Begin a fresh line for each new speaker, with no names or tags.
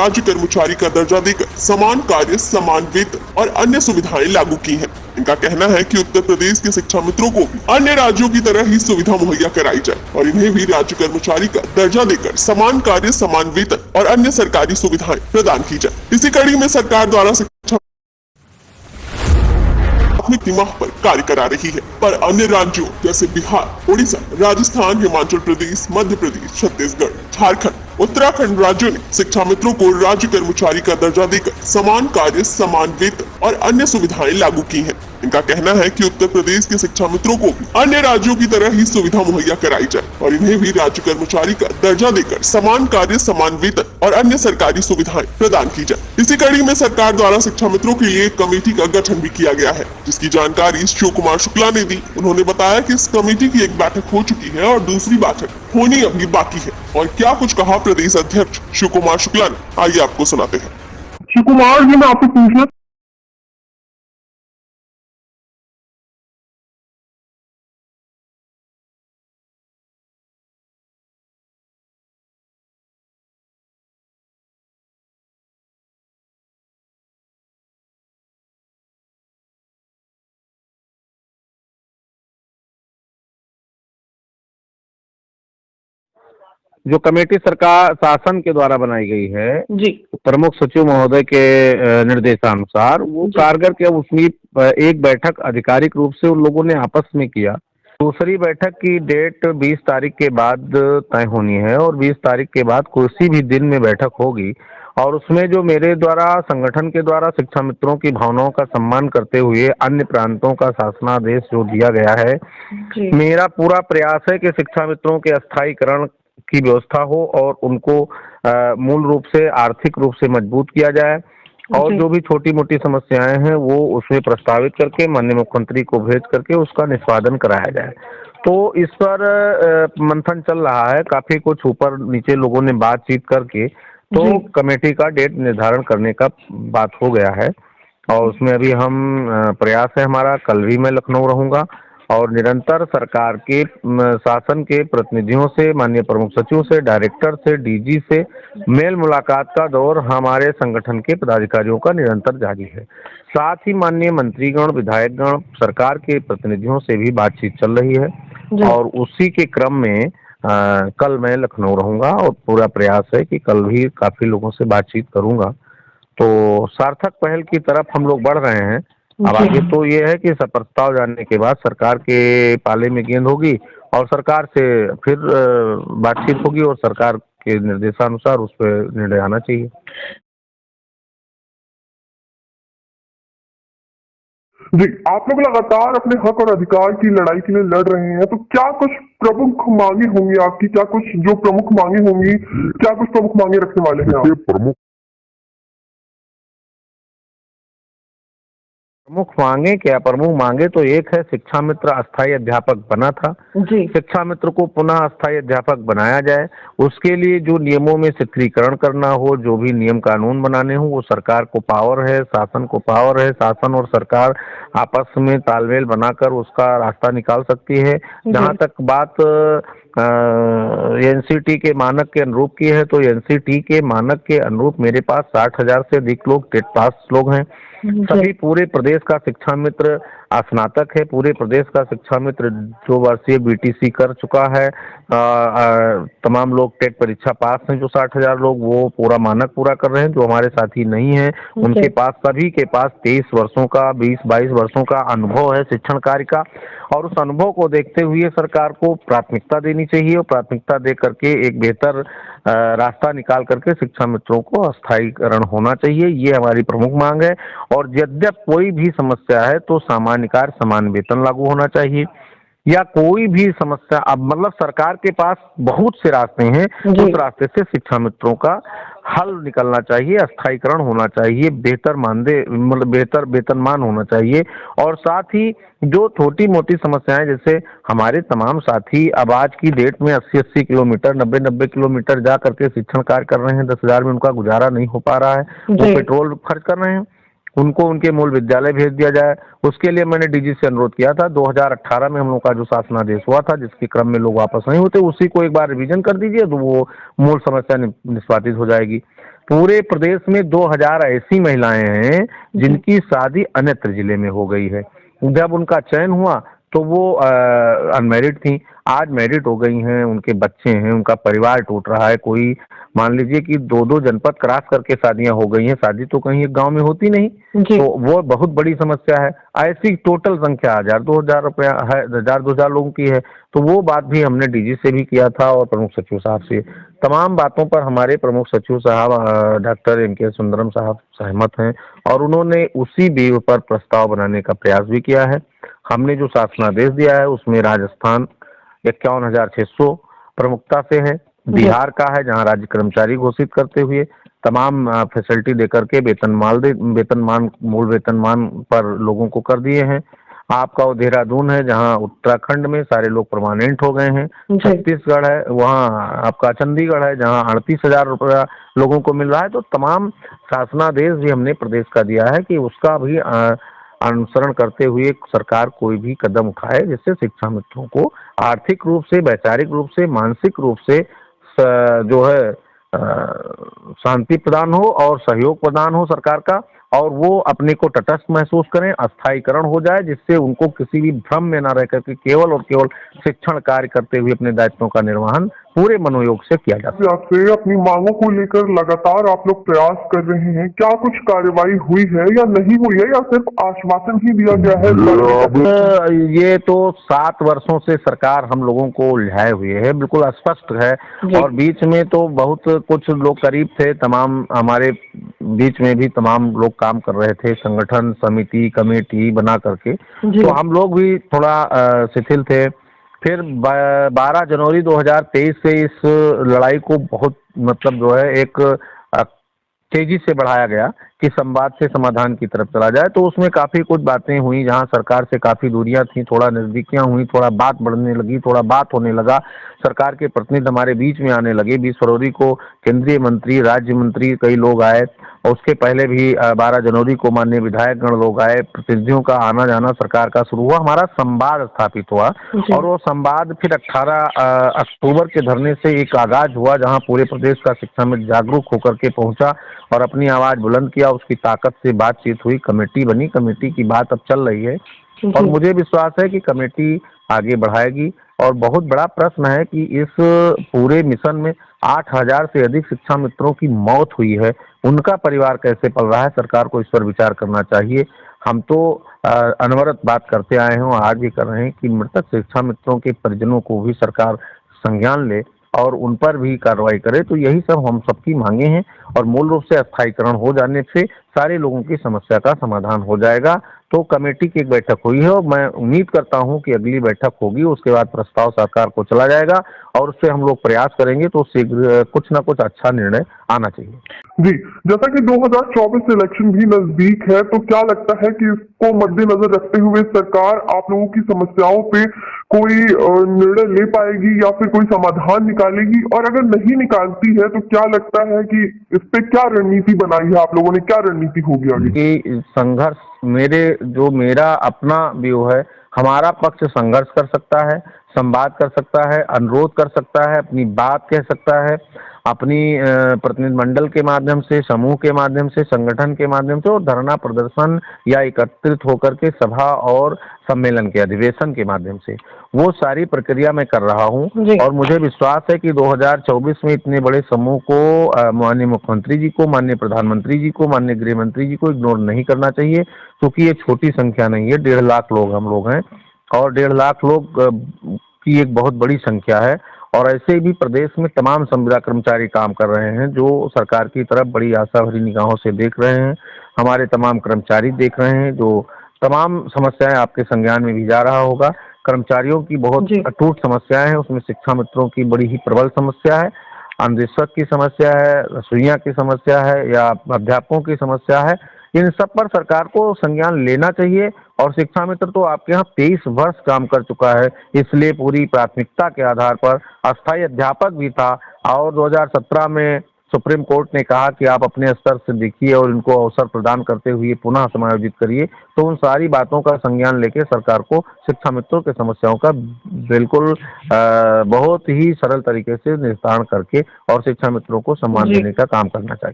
राज्य कर्मचारी का दर्जा देकर समान कार्य, समान वेतन और अन्य सुविधाएं लागू की हैं। इनका कहना है कि उत्तर प्रदेश के शिक्षा मित्रों को भी अन्य राज्यों की तरह ही सुविधा मुहैया कराई जाए और इन्हें भी राज्य कर्मचारी का दर्जा देकर समान कार्य, समान वेतन और अन्य सरकारी सुविधाएं प्रदान की जाए। इसी कड़ी में सरकार द्वारा शिक्षा प्राथमिक माह पर कार्य करा रही है, पर अन्य राज्यों जैसे बिहार, उड़ीसा, राजस्थान, हिमाचल प्रदेश, मध्य प्रदेश, छत्तीसगढ़, झारखंड, उत्तराखंड राज्यों ने शिक्षा मित्रों को राज्य कर्मचारी का दर्जा देकर समान कार्य, समान वेतन और अन्य सुविधाएं लागू की हैं। इनका कहना है कि उत्तर प्रदेश के शिक्षा मित्रों को भी अन्य राज्यों की तरह ही सुविधा मुहैया कराई जाए और इन्हें भी राज्य कर्मचारी का दर्जा देकर समान कार्य, समान वेतन और अन्य सरकारी सुविधाएं प्रदान की जाए। इसी कड़ी में सरकार द्वारा शिक्षा मित्रों के लिए एक कमेटी का गठन भी किया गया है, जिसकी जानकारी शिव कुमार शुक्ला ने दी। उन्होंने बताया कि इस कमेटी की एक बैठक हो चुकी है और दूसरी बैठक होनी अभी बाकी है। और क्या कुछ कहा प्रदेश अध्यक्ष शिव कुमार शुक्ला ने, आइए आपको सुनाते हैं।
शिव कुमार जी, मैं आपसे पूछना
जो कमेटी सरकार शासन के द्वारा बनाई गई है
जी,
प्रमुख सचिव महोदय के निर्देशानुसार, वो कारगर के उसमें एक बैठक आधिकारिक रूप से उन लोगों ने आपस में किया। दूसरी बैठक की डेट 20 तारीख के बाद तय होनी है और 20 तारीख के बाद किसी भी दिन में बैठक होगी और उसमें जो मेरे द्वारा संगठन के द्वारा शिक्षा मित्रों की भावनाओं का सम्मान करते हुए अन्य प्रांतों का शासनादेश जो दिया गया है, मेरा पूरा प्रयास है कि शिक्षा मित्रों के अस्थायीकरण की व्यवस्था हो और उनको मूल रूप से आर्थिक रूप से मजबूत किया जाए और जो भी छोटी मोटी समस्याएं हैं वो उसमें प्रस्तावित करके माननीय मुख्यमंत्री को भेज करके उसका निष्पादन कराया जाए। तो इस पर मंथन चल रहा है, काफी कुछ ऊपर नीचे लोगों ने बातचीत करके तो कमेटी का डेट निर्धारण करने का बात हो गया है और उसमें अभी हम प्रयास है हमारा। कल भी मैं लखनऊ रहूंगा और निरंतर सरकार के शासन के प्रतिनिधियों से, माननीय प्रमुख सचिव से, डायरेक्टर से, डीजी से मेल मुलाकात का दौर हमारे संगठन के पदाधिकारियों का निरंतर जारी है। साथ ही माननीय मंत्रीगण, विधायकगण, सरकार के प्रतिनिधियों से भी बातचीत चल रही है और उसी के क्रम में कल मैं लखनऊ रहूंगा और पूरा प्रयास है कि कल भी काफी लोगों से बातचीत करूंगा। तो सार्थक पहल की तरफ हम लोग बढ़ रहे हैं। अब आगे तो ये है कि प्रस्ताव जानने के बाद सरकार के पाले में गेंद होगी और सरकार से फिर बातचीत होगी और सरकार के निर्देशानुसार उस पर निर्णय आना चाहिए।
जी, आप लोग लगातार अपने हक और अधिकार की लड़ाई के लिए लड़ रहे हैं, तो क्या कुछ प्रमुख मांगे होंगी आपकी? क्या कुछ जो प्रमुख मांगे होंगी, क्या कुछ प्रमुख मांगे रखने वाले हैं आप?
प्रमुख मांगे क्या? प्रमुख मांगे तो एक है, शिक्षा मित्र अस्थायी अध्यापक बना था, शिक्षा मित्र को पुनः अस्थायी अध्यापक बनाया जाए। उसके लिए जो नियमों में शिथिलीकरण करना हो, जो भी नियम कानून बनाने हो, वो सरकार को पावर है, शासन को पावर है। शासन और सरकार आपस में तालमेल बनाकर उसका रास्ता निकाल सकती है। जहाँ तक बात एनसीटी के मानक के अनुरूप की है, तो एनसीटी के मानक के अनुरूप मेरे पास 60,000 से अधिक लोग टेट पास लोग हैं। सभी पूरे प्रदेश का शिक्षा मित्र स्नातक है, पूरे प्रदेश का शिक्षा मित्र जो वर्षीय बीटीसी कर चुका है, तमाम लोग टेट परीक्षा पास हैं। जो 60,000 लोग वो पूरा मानक पूरा कर रहे हैं। जो हमारे साथी नहीं हैं उनके पास, सभी के पास 23 वर्षों का, 20-22 वर्षों का अनुभव है शिक्षण कार्य का और उस अनुभव को देखते हुए सरकार को प्राथमिकता देनी चाहिए और प्राथमिकता दे करके एक बेहतर रास्ता निकाल करके शिक्षा मित्रों को अस्थायीकरण होना चाहिए। ये हमारी प्रमुख मांग है। और यद्यप कोई भी समस्या है तो सामान्य कार्य समान वेतन लागू होना चाहिए या कोई भी समस्या, अब मतलब सरकार के पास बहुत से रास्ते हैं, उस रास्ते से शिक्षा मित्रों का हल निकलना चाहिए, अस्थायीकरण होना चाहिए, बेहतर मानदेय मतलब बेहतर वेतनमान होना चाहिए। और साथ ही जो छोटी मोटी समस्याएं, जैसे हमारे तमाम साथी अब आज की डेट में 80-80 किलोमीटर, 90-90 किलोमीटर जा करके शिक्षण कार्य कर रहे हैं। 10,000 में उनका गुजारा नहीं हो पा रहा है, वो पेट्रोल खर्च कर रहे हैं, उनको उनके मूल विद्यालय भेज दिया जाए। उसके लिए मैंने डीजी से अनुरोध किया था। 2018 में हम लोग का जो शासनादेश हुआ था, जिसके क्रम में लोग वापस नहीं होते, उसी को एक बार रिवीजन कर दीजिए तो वो मूल समस्या निष्पादित हो जाएगी। पूरे प्रदेश में 2000 ऐसी महिलाएं हैं जिनकी शादी अन्यत्र जिले में हो गई है। जब उनका चयन हुआ तो वो अनमैरिड थी, आज मैरिड हो गई हैं, उनके बच्चे हैं, उनका परिवार टूट रहा है। कोई मान लीजिए कि 2-2 जनपद क्रॉस करके शादियां हो गई हैं, शादी तो कहीं एक गांव में होती नहीं, तो वो बहुत बड़ी समस्या है। ऐसी टोटल संख्या 1000-2000 रुपया है, 1000-2000 लोगों की है। तो वो बात भी हमने डीजी से भी किया था और प्रमुख सचिव साहब से। तमाम बातों पर हमारे प्रमुख सचिव साहब डॉक्टर MK सुंदरम साहब सहमत हैं और उन्होंने उसी बेव पर प्रस्ताव बनाने का प्रयास भी किया है। हमने जो शासनादेश दिया है उसमें राजस्थान 51,600 प्रमुखता से है, बिहार का है जहां राज्य कर्मचारी घोषित करते हुए तमाम फैसिलिटी देकर के मूल वेतनमान पर लोगों को कर दिए हैं। आपका वो देहरादून है जहां उत्तराखंड में सारे लोग परमानेंट हो गए हैं। छत्तीसगढ़ है, वहाँ आपका चंडीगढ़ है जहां 38,000 रुपया लोगों को मिल रहा है। तो तमाम शासनादेश भी हमने प्रदेश का दिया है कि उसका भी अनुसरण करते हुए सरकार कोई भी कदम उठाए जिससे शिक्षा मित्रों को आर्थिक रूप से, वैचारिक रूप से, मानसिक रूप से जो है शांति प्रदान हो और सहयोग प्रदान हो सरकार का, और वो अपने को तटस्थ महसूस करें, अस्थायीकरण हो जाए, जिससे उनको किसी भी भ्रम में न रह करके केवल और केवल शिक्षण कार्य करते हुए अपने दायित्वों का निर्वहन पूरे मनोयोग से किया जाता है।
आपसे अपनी मांगों को लेकर लगातार आप लोग प्रयास कर रहे हैं, क्या कुछ कार्रवाई हुई है या नहीं हुई है या सिर्फ आश्वासन ही दिया गया है?
ये तो 7 वर्षों से सरकार हम लोगों को उलझाए हुए है, बिल्कुल स्पष्ट है। और बीच में तो बहुत कुछ लोग करीब थे, तमाम हमारे बीच में भी तमाम लोग काम कर रहे थे, संगठन, समिति, कमेटी बना करके, तो हम लोग भी थोड़ा शिथिल थे। फिर 12 जनवरी 2023 से इस लड़ाई को बहुत मतलब जो है एक तेजी से बढ़ाया गया कि संवाद से समाधान की तरफ चला जाए। तो उसमें काफी कुछ बातें हुई, जहां सरकार से काफी दूरियां थी, थोड़ा नजदीकियां हुई, थोड़ा बात बढ़ने लगी, थोड़ा बात होने लगा, सरकार के प्रतिनिधि हमारे बीच में आने लगे। 20 फरवरी को केंद्रीय मंत्री, राज्य मंत्री कई लोग आए, और उसके पहले भी 12 जनवरी को माननीय विधायक गण लोग आए, प्रतिनिधियों का आना जाना सरकार का शुरू हुआ, हमारा संवाद स्थापित हुआ। और वो संवाद फिर 18 अक्टूबर के धरने से एक आगाज हुआ, जहां पूरे प्रदेश का शिक्षा में जागरूक होकर के पहुंचा और अपनी आवाज बुलंद किया। उसकी ताकत से बातचीत हुई, कमेटी बनी, कमेटी की बात अब चल रही है और मुझे विश्वास है कि कमेटी आगे बढ़ाएगी। और बहुत बड़ा प्रश्न है कि इस पूरे मिशन में 8,000 से अधिक शिक्षा मित्रों की मौत हुई है, उनका परिवार कैसे पल रहा है, सरकार को इस पर विचार करना चाहिए। हम तो अनवरत बात करते आए हैं और आज भी कर रहे हैं कि मृतक शिक्षा मित्रों के परिजनों को भी सरकार संज्ञान ले और उन पर भी कार्रवाई करे। तो यही सब हम सबकी मांगे हैं और मूल रूप से अस्थायीकरण हो जाने से सारे लोगों की समस्या का समाधान हो जाएगा। तो कमेटी की एक बैठक हुई है और मैं उम्मीद करता हूं कि अगली बैठक होगी, उसके बाद प्रस्ताव सरकार को चला जाएगा और उससे हम लोग प्रयास करेंगे तो शीघ्र कुछ ना कुछ अच्छा निर्णय आना चाहिए।
जी, जैसा कि 2024 इलेक्शन भी नजदीक है, तो क्या लगता है कि इसको मद्देनजर रखते हुए सरकार आप लोगों की समस्याओं पे कोई निर्णय ले पाएगी या फिर कोई समाधान निकालेगी? और अगर नहीं निकालती है तो क्या लगता है कि इस पे क्या रणनीति बनाई है आप लोगों ने, क्या रणनीति होगी आगे?
संघर्ष मेरा अपना व्यू है, हमारा पक्ष संघर्ष कर सकता है, संवाद कर सकता है, अनुरोध कर सकता है, अपनी बात कह सकता है, अपनी प्रतिनिधि मंडल के माध्यम से, समूह के माध्यम से, संगठन के माध्यम से और धरना प्रदर्शन या एकत्रित होकर के सभा और सम्मेलन के अधिवेशन के माध्यम से, वो सारी प्रक्रिया मैं कर रहा हूं। और मुझे विश्वास है कि 2024 में इतने बड़े समूह को माननीय मुख्यमंत्री जी को, माननीय प्रधानमंत्री जी को, माननीय गृह मंत्री जी को इग्नोर नहीं करना चाहिए, क्योंकि ये छोटी संख्या नहीं है। 1.5 लाख लोग हम लोग हैं और 1.5 लाख लोग की एक बहुत बड़ी संख्या है। और ऐसे भी प्रदेश में तमाम संविदा कर्मचारी काम कर रहे हैं जो सरकार की तरफ बड़ी आशा भरी निगाहों से देख रहे हैं। हमारे तमाम कर्मचारी देख रहे हैं, जो तमाम समस्याएं आपके संज्ञान में भी जा रहा होगा। कर्मचारियों की बहुत अटूट समस्याएं हैं, उसमें शिक्षा मित्रों की बड़ी ही प्रबल समस्या है, अन्वेषक की समस्या है, रसोइया की समस्या है या अध्यापकों की समस्या है। इन सब पर सरकार को संज्ञान लेना चाहिए। और शिक्षा मित्र तो आपके यहाँ 23 वर्ष काम कर चुका है, इसलिए पूरी प्राथमिकता के आधार पर अस्थायी अध्यापक भी था। और 2017 में सुप्रीम कोर्ट ने कहा कि आप अपने स्तर से देखिए और इनको अवसर प्रदान करते हुए पुनः समायोजित करिए। तो उन सारी बातों का संज्ञान लेके सरकार को शिक्षा मित्रों के समस्याओं का बिल्कुल बहुत ही सरल तरीके से निस्तारण करके और शिक्षा मित्रों को सम्मान देने का काम करना चाहिए।